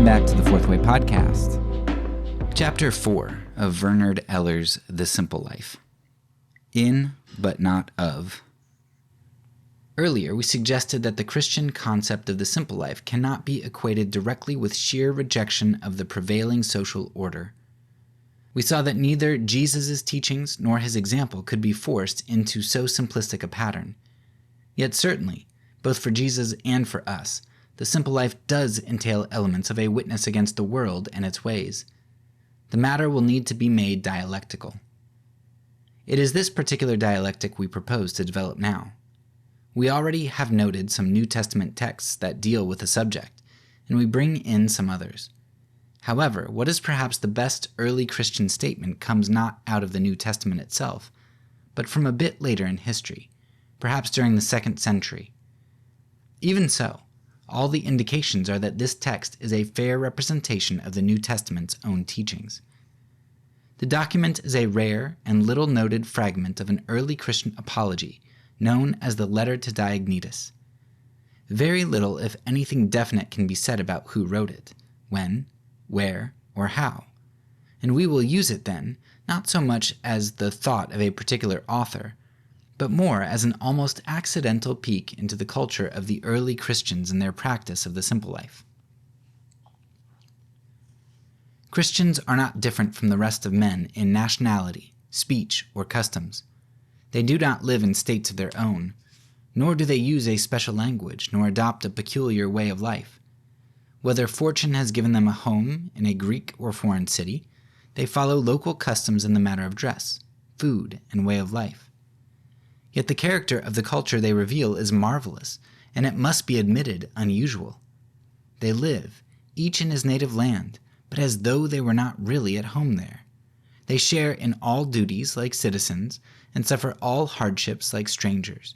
Welcome back to the Fourth Way Podcast. Chapter 4 of Bernard Eller's The Simple Life. In, but not of. Earlier, we suggested that the Christian concept of the simple life cannot be equated directly with sheer rejection of the prevailing social order. We saw that neither Jesus' teachings nor his example could be forced into so simplistic a pattern. Yet certainly, both for Jesus and for us, the simple life does entail elements of a witness against the world and its ways. The matter will need to be made dialectical. It is this particular dialectic we propose to develop now. We already have noted some New Testament texts that deal with the subject, and we bring in some others. However, what is perhaps the best early Christian statement comes not out of the New Testament itself, but from a bit later in history, perhaps during the 2nd century. Even so, all the indications are that this text is a fair representation of the New Testament's own teachings. The document is a rare and little-noted fragment of an early Christian apology known as the Letter to Diognetus. Very little, if anything definite, can be said about who wrote it, when, where, or how, and we will use it then, not so much as the thought of a particular author, but more as an almost accidental peek into the culture of the early Christians and their practice of the simple life. Christians are not different from the rest of men in nationality, speech, or customs. They do not live in states of their own, nor do they use a special language, nor adopt a peculiar way of life. Whether fortune has given them a home in a Greek or foreign city, they follow local customs in the matter of dress, food, and way of life. Yet the character of the culture they reveal is marvelous, and it must be admitted unusual. They live, each in his native land, but as though they were not really at home there. They share in all duties like citizens, and suffer all hardships like strangers.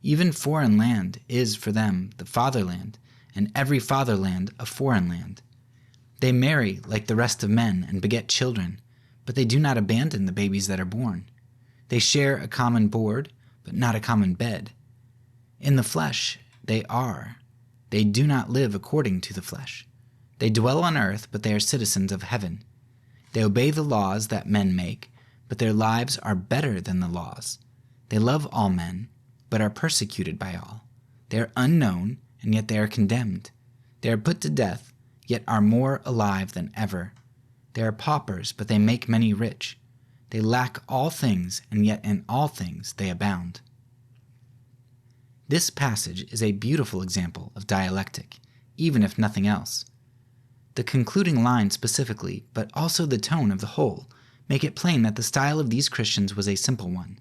Even foreign land is for them the fatherland, and every fatherland a foreign land. They marry like the rest of men and beget children, but they do not abandon the babies that are born. They share a common board, but not a common bed. In the flesh they are. They do not live according to the flesh. They dwell on earth, but they are citizens of heaven. They obey the laws that men make, but their lives are better than the laws. They love all men, but are persecuted by all. They are unknown, and yet they are condemned. They are put to death, yet are more alive than ever. They are paupers, but they make many rich. They lack all things, and yet in all things they abound. This passage is a beautiful example of dialectic, even if nothing else. The concluding line specifically, but also the tone of the whole, make it plain that the style of these Christians was a simple one.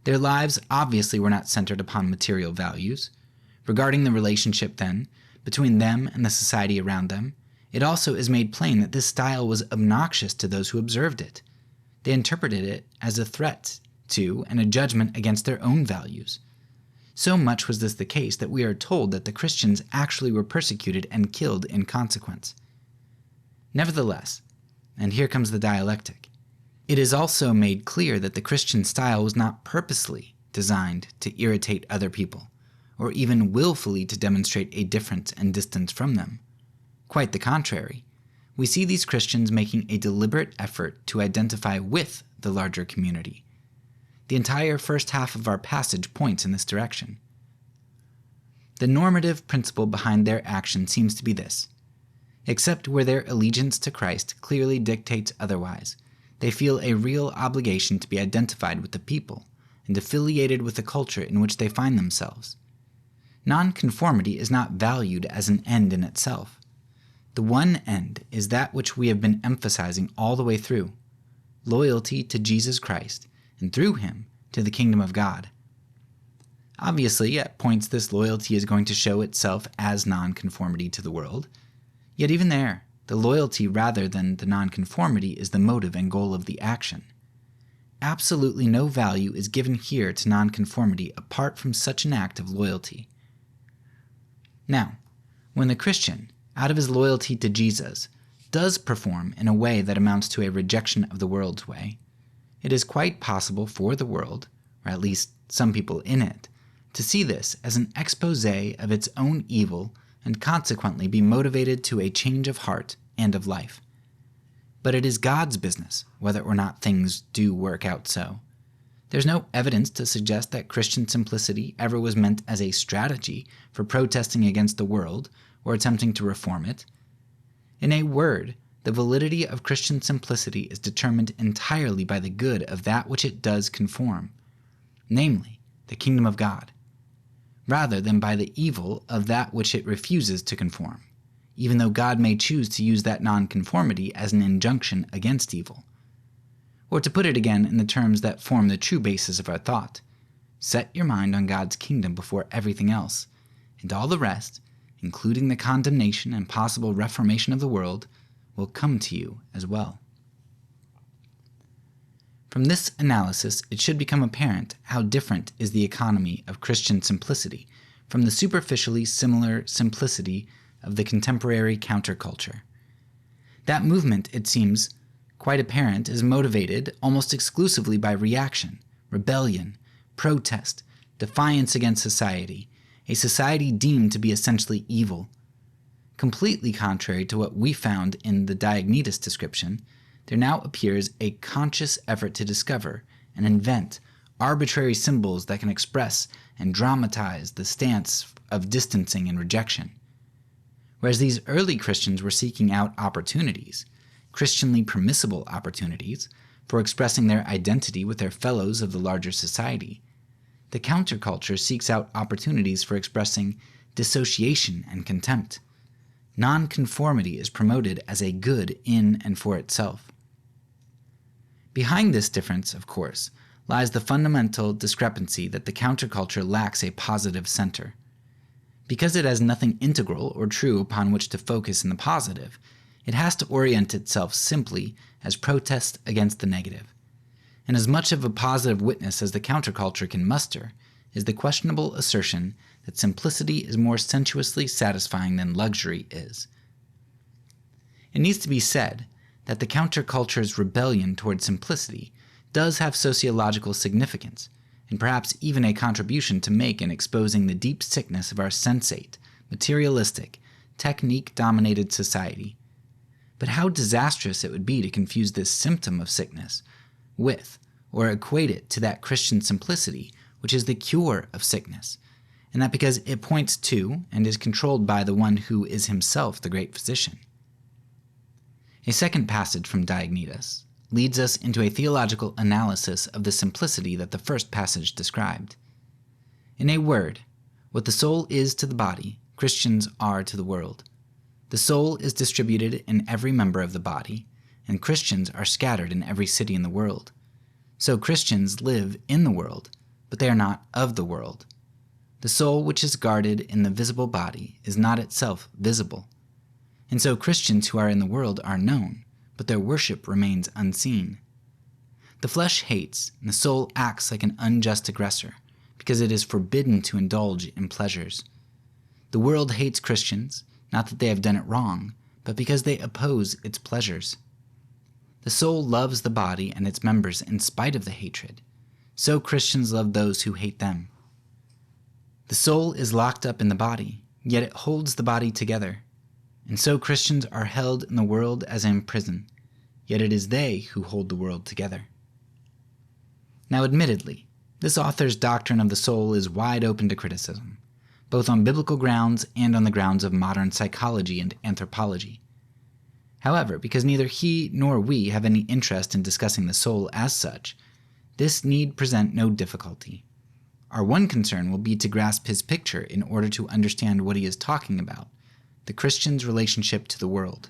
Their lives obviously were not centered upon material values. Regarding the relationship, then, between them and the society around them, it also is made plain that this style was obnoxious to those who observed it. They interpreted it as a threat to and a judgment against their own values. So much was this the case that we are told that the Christians actually were persecuted and killed in consequence. Nevertheless, and here comes the dialectic, it is also made clear that the Christian style was not purposely designed to irritate other people, or even willfully to demonstrate a difference and distance from them. Quite the contrary. We see these Christians making a deliberate effort to identify with the larger community. The entire first half of our passage points in this direction. The normative principle behind their action seems to be this: except where their allegiance to Christ clearly dictates otherwise, they feel a real obligation to be identified with the people and affiliated with the culture in which they find themselves. Nonconformity is not valued as an end in itself. The one end is that which we have been emphasizing all the way through: loyalty to Jesus Christ, and through him, to the kingdom of God. Obviously, at points this loyalty is going to show itself as nonconformity to the world. Yet even there, the loyalty rather than the nonconformity is the motive and goal of the action. Absolutely no value is given here to nonconformity apart from such an act of loyalty. Now, when the Christian, out of his loyalty to Jesus, does perform in a way that amounts to a rejection of the world's way, it is quite possible for the world, or at least some people in it, to see this as an expose of its own evil and consequently be motivated to a change of heart and of life. But it is God's business whether or not things do work out so. There's no evidence to suggest that Christian simplicity ever was meant as a strategy for protesting against the world or attempting to reform it. In a word, the validity of Christian simplicity is determined entirely by the good of that which it does conform, namely, the kingdom of God, rather than by the evil of that which it refuses to conform, even though God may choose to use that nonconformity as an injunction against evil. Or to put it again in the terms that form the true basis of our thought, set your mind on God's kingdom before everything else, and all the rest, including the condemnation and possible reformation of the world, will come to you as well. From this analysis, it should become apparent how different is the economy of Christian simplicity from the superficially similar simplicity of the contemporary counterculture. That movement, it seems quite apparent, is motivated almost exclusively by reaction, rebellion, protest, defiance against society, a society deemed to be essentially evil. Completely contrary to what we found in the Diognetus description, there now appears a conscious effort to discover and invent arbitrary symbols that can express and dramatize the stance of distancing and rejection. Whereas these early Christians were seeking out opportunities, Christianly permissible opportunities, for expressing their identity with their fellows of the larger society, the counterculture seeks out opportunities for expressing dissociation and contempt. Nonconformity is promoted as a good in and for itself. Behind this difference, of course, lies the fundamental discrepancy that the counterculture lacks a positive center. Because it has nothing integral or true upon which to focus in the positive, it has to orient itself simply as protest against the negative. And as much of a positive witness as the counterculture can muster is the questionable assertion that simplicity is more sensuously satisfying than luxury is. It needs to be said that the counterculture's rebellion toward simplicity does have sociological significance, and perhaps even a contribution to make in exposing the deep sickness of our sensate, materialistic, technique-dominated society. But how disastrous it would be to confuse this symptom of sickness with, or equate it to that Christian simplicity which is the cure of sickness, and that because it points to and is controlled by the one who is himself the great physician. A second passage from Diognetus leads us into a theological analysis of the simplicity that the first passage described. In a word, what the soul is to the body, Christians are to the world. The soul is distributed in every member of the body, and Christians are scattered in every city in the world. So Christians live in the world, but they are not of the world. The soul which is guarded in the visible body is not itself visible. And so Christians who are in the world are known, but their worship remains unseen. The flesh hates, and the soul acts like an unjust aggressor, because it is forbidden to indulge in pleasures. The world hates Christians, not that they have done it wrong, but because they oppose its pleasures. The soul loves the body and its members in spite of the hatred. So Christians love those who hate them. The soul is locked up in the body, yet it holds the body together. And so Christians are held in the world as in prison, yet it is they who hold the world together. Now admittedly, this author's doctrine of the soul is wide open to criticism, both on biblical grounds and on the grounds of modern psychology and anthropology. However, because neither he nor we have any interest in discussing the soul as such, this need present no difficulty. Our one concern will be to grasp his picture in order to understand what he is talking about, the Christian's relationship to the world.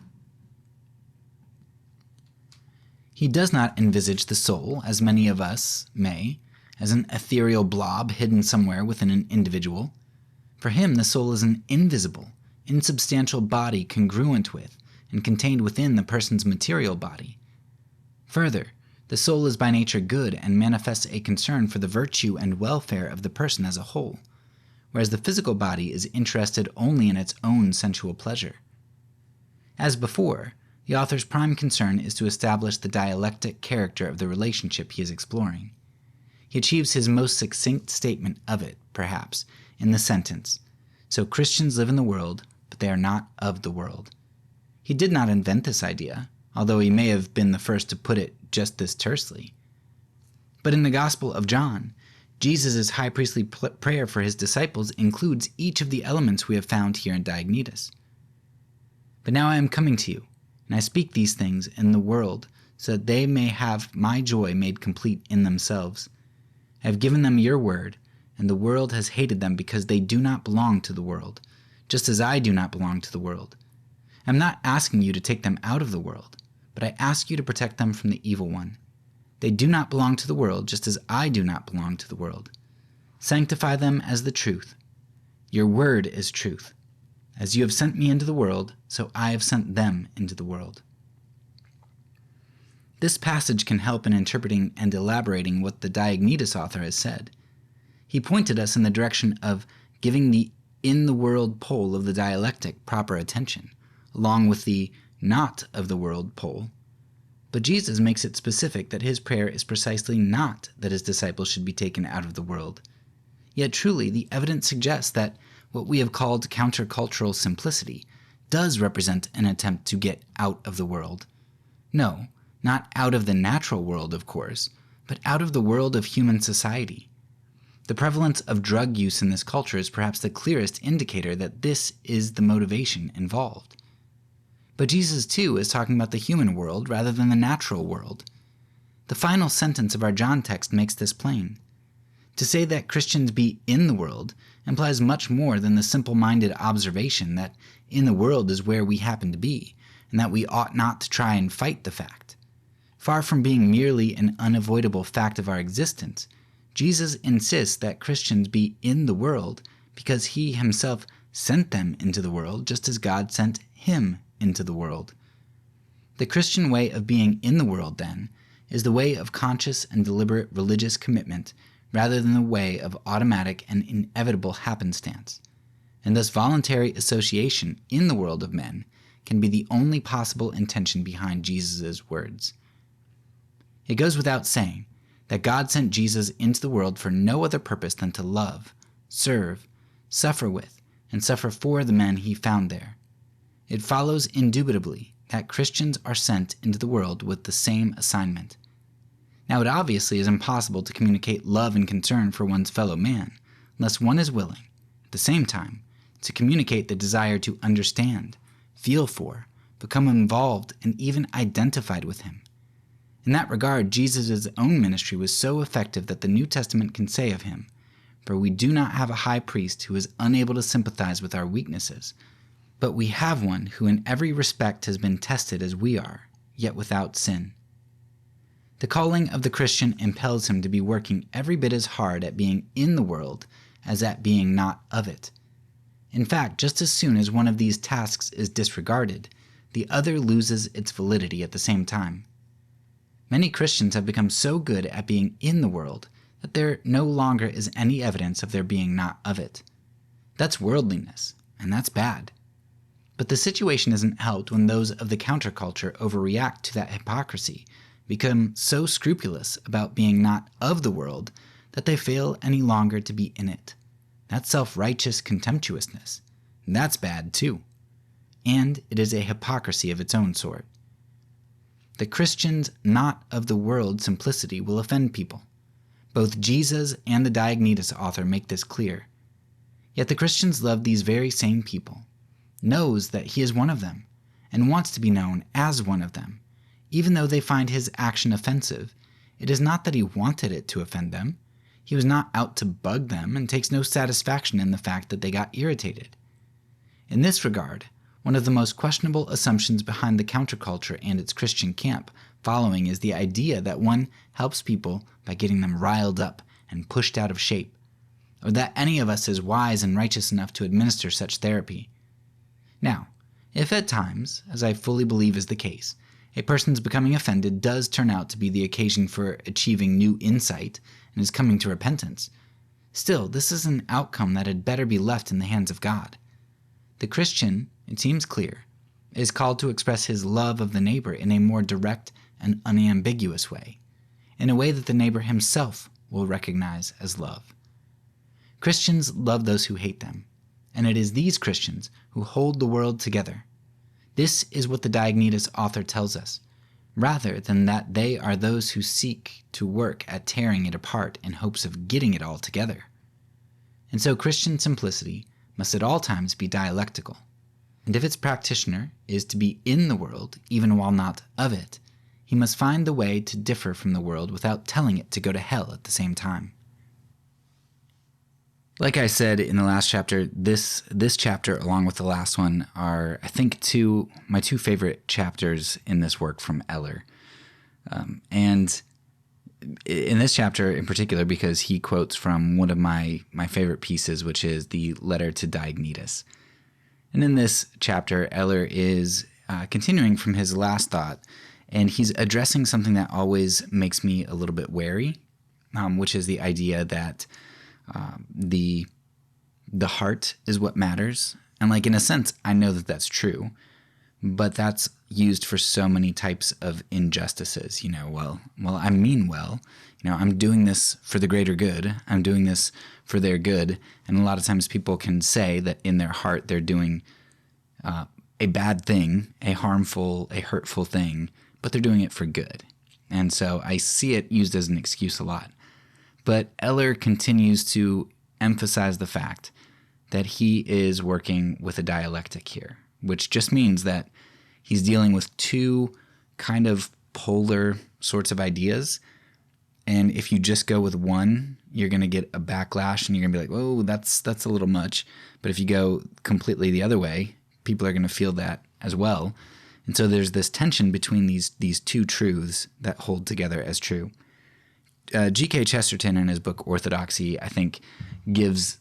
He does not envisage the soul, as many of us may, as an ethereal blob hidden somewhere within an individual. For him, the soul is an invisible, insubstantial body congruent with and contained within the person's material body. Further, the soul is by nature good and manifests a concern for the virtue and welfare of the person as a whole, whereas the physical body is interested only in its own sensual pleasure. As before, the author's prime concern is to establish the dialectic character of the relationship he is exploring. He achieves his most succinct statement of it, perhaps, in the sentence, "So Christians live in the world, but they are not of the world. He did not invent this idea, although he may have been the first to put it just this tersely. But in the Gospel of John, Jesus' high priestly prayer for his disciples includes each of the elements we have found here in Diognetus. But now I am coming to you, and I speak these things in the world, so that they may have my joy made complete in themselves. I have given them your word, and the world has hated them because they do not belong to the world, just as I do not belong to the world. I am not asking you to take them out of the world, but I ask you to protect them from the evil one. They do not belong to the world, just as I do not belong to the world. Sanctify them as the truth. Your word is truth. As you have sent me into the world, so I have sent them into the world. This passage can help in interpreting and elaborating what the Diognetus author has said. He pointed us in the direction of giving the in-the-world pole of the dialectic proper attention, along with the not-of-the-world pole. But Jesus makes it specific that his prayer is precisely not that his disciples should be taken out of the world. Yet truly, the evidence suggests that what we have called countercultural simplicity does represent an attempt to get out of the world. No, not out of the natural world, of course, but out of the world of human society. The prevalence of drug use in this culture is perhaps the clearest indicator that this is the motivation involved. But Jesus, too, is talking about the human world rather than the natural world. The final sentence of our John text makes this plain. To say that Christians be in the world implies much more than the simple-minded observation that in the world is where we happen to be, and that we ought not to try and fight the fact. Far from being merely an unavoidable fact of our existence, Jesus insists that Christians be in the world because he himself sent them into the world just as God sent him into the world. The Christian way of being in the world, then, is the way of conscious and deliberate religious commitment rather than the way of automatic and inevitable happenstance. And thus voluntary association in the world of men can be the only possible intention behind Jesus' words. It goes without saying that God sent Jesus into the world for no other purpose than to love, serve, suffer with, and suffer for the men he found there. It follows indubitably that Christians are sent into the world with the same assignment. Now, it obviously is impossible to communicate love and concern for one's fellow man unless one is willing, at the same time, to communicate the desire to understand, feel for, become involved, and even identified with him. In that regard, Jesus' own ministry was so effective that the New Testament can say of him, "For we do not have a high priest who is unable to sympathize with our weaknesses, but we have one who in every respect has been tested as we are, yet without sin." The calling of the Christian impels him to be working every bit as hard at being in the world as at being not of it. In fact, just as soon as one of these tasks is disregarded, the other loses its validity at the same time. Many Christians have become so good at being in the world that there no longer is any evidence of their being not of it. That's worldliness, and that's bad. But the situation isn't helped when those of the counterculture overreact to that hypocrisy, become so scrupulous about being not of the world that they fail any longer to be in it. That's self-righteous contemptuousness. That's bad too. And it is a hypocrisy of its own sort. The Christian's not of the world simplicity will offend people. Both Jesus and the Diognetus author make this clear. Yet the Christians love these very same people, knows that he is one of them, and wants to be known as one of them. Even though they find his action offensive, it is not that he wanted it to offend them. He was not out to bug them and takes no satisfaction in the fact that they got irritated. In this regard, one of the most questionable assumptions behind the counterculture and its Christian camp following is the idea that one helps people by getting them riled up and pushed out of shape, or that any of us is wise and righteous enough to administer such therapy. Now, if at times, as I fully believe is the case, a person's becoming offended does turn out to be the occasion for achieving new insight and is coming to repentance, still, this is an outcome that had better be left in the hands of God. The Christian, it seems clear, is called to express his love of the neighbor in a more direct and unambiguous way, in a way that the neighbor himself will recognize as love. Christians love those who hate them, and it is these Christians who hold the world together. This is what the Diognetus author tells us, rather than that they are those who seek to work at tearing it apart in hopes of getting it all together. And so Christian simplicity must at all times be dialectical, and if its practitioner is to be in the world even while not of it, he must find the way to differ from the world without telling it to go to hell at the same time. Like I said in the last chapter, this chapter, along with the last one, are, I think, my two favorite chapters in this work from Eller. And in this chapter in particular, because he quotes from one of my favorite pieces, which is the letter to Diognetus. And in this chapter, Eller is continuing from his last thought, and he's addressing something that always makes me a little bit wary, which is the idea that the heart is what matters. And like, in a sense, I know that that's true, but that's used for so many types of injustices. I mean well, I'm doing this for the greater good. I'm doing this for their good. And a lot of times people can say that in their heart they're doing a bad thing, a harmful, a hurtful thing, but they're doing it for good. And so I see it used as an excuse a lot. But Eller continues to emphasize the fact that he is working with a dialectic here, which just means that he's dealing with two kind of polar sorts of ideas. And if you just go with one, you're going to get a backlash and you're going to be like, whoa, that's a little much. But if you go completely the other way, people are going to feel that as well. And so there's this tension between these two truths that hold together as true. G.K. Chesterton, in his book Orthodoxy, I think gives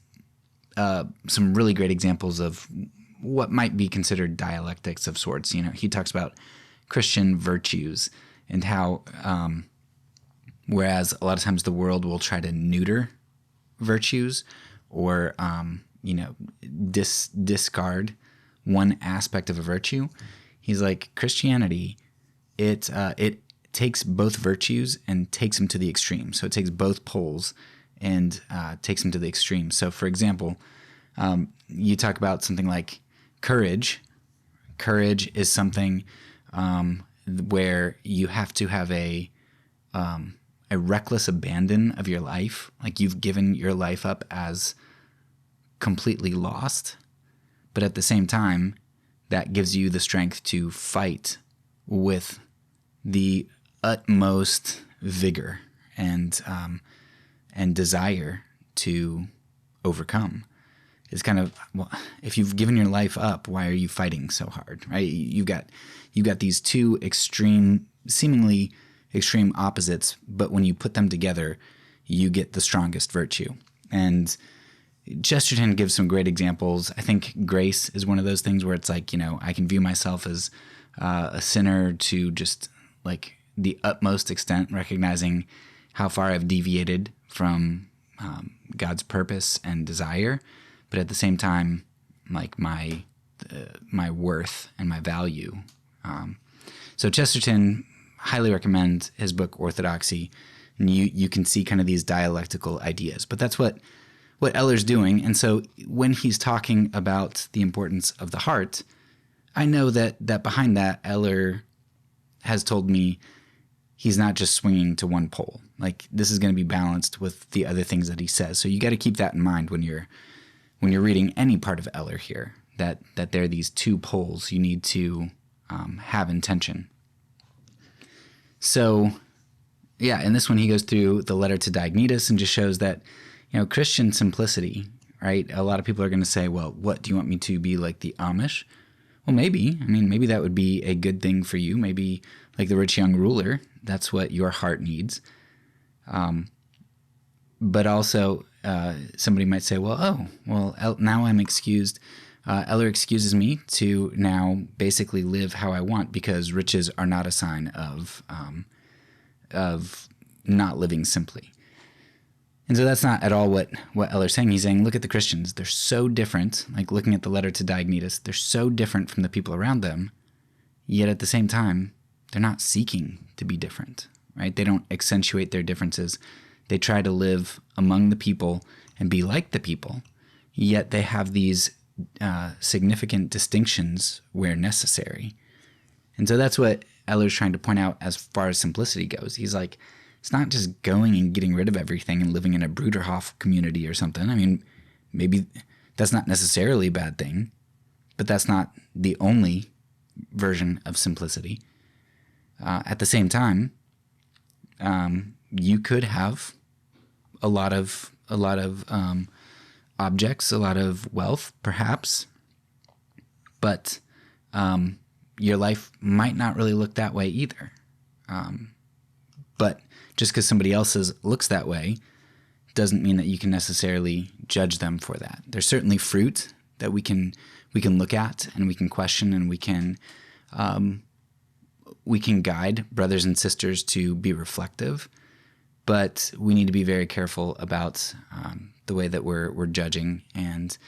some really great examples of what might be considered dialectics of sorts. He talks about Christian virtues and how, whereas a lot of times the world will try to neuter virtues or, discard one aspect of a virtue, he's like, Christianity, it takes both virtues and takes them to the extreme. So it takes both poles and takes them to the extreme. So, for example, you talk about something like courage. Courage is something where you have to have a reckless abandon of your life, like you've given your life up as completely lost, but at the same time, that gives you the strength to fight with the utmost vigor and desire to overcome. It's kind of, well, if you've given your life up, why are you fighting so hard, right? You've got these two seemingly extreme opposites, but when you put them together, you get the strongest virtue. And Chesterton gives some great examples. I think grace is one of those things where it's like, I can view myself as a sinner to just like the utmost extent, recognizing how far I've deviated from God's purpose and desire, but at the same time, like my worth and my value. So Chesterton, highly recommend his book Orthodoxy, and you can see kind of these dialectical ideas. But that's what Eller's doing, and so when he's talking about the importance of the heart, I know that behind that, Eller has told me he's not just swinging to one pole. Like, this is going to be balanced with the other things that he says. So you got to keep that in mind when you're reading any part of Eller here, that there are these two poles you need to have in tension. So, yeah, in this one he goes through the letter to Diognetus and just shows that, Christian simplicity, right? A lot of people are going to say, well, what, do you want me to be like the Amish? Well, maybe. Maybe that would be a good thing for you. Maybe like the rich young ruler, that's what your heart needs. But also somebody might say, well, now I'm excused. Eller excuses me to now basically live how I want because riches are not a sign of not living simply. And so that's not at all what Eller's saying. He's saying, look at the Christians. They're so different, like looking at the letter to Diognetus, they're so different from the people around them, yet at the same time, they're not seeking to be different, right? They don't accentuate their differences. They try to live among the people and be like the people, yet they have these significant distinctions where necessary. And so that's what Eller's trying to point out as far as simplicity goes. He's like, it's not just going and getting rid of everything and living in a Bruderhof community or something. I mean, maybe that's not necessarily a bad thing, but that's not the only version of simplicity. At the same time, you could have a lot of objects, a lot of wealth, perhaps, but your life might not really look that way either. But just because somebody else's looks that way doesn't mean that you can necessarily judge them for that. There's certainly fruit that we can look at and we can question, and we can guide brothers and sisters to be reflective. But we need to be very careful about the way that we're judging, and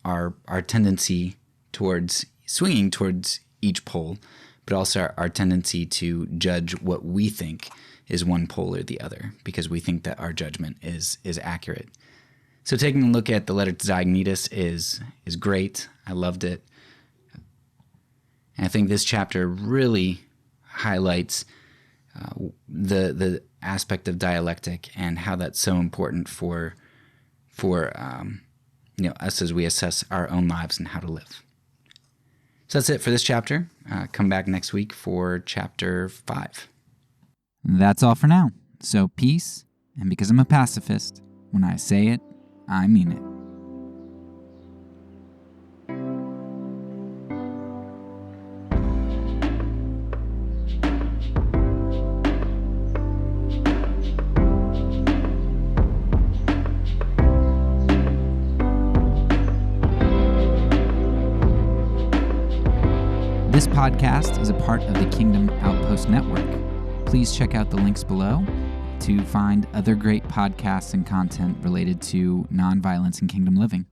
our tendency towards swinging towards each pole, but also our tendency to judge what we think is one pole or the other, because we think that our judgment is accurate. So taking a look at the letter to Diognetus is great. I loved it. And I think this chapter really highlights the aspect of dialectic and how that's so important for us as we assess our own lives and how to live. So that's it for this chapter. Come back next week for chapter 5. That's all for now. So peace, and because I'm a pacifist, when I say it, I mean it. This podcast is a part of the Kingdom Outpost Network. Please check out the links below to find other great podcasts and content related to nonviolence and kingdom living.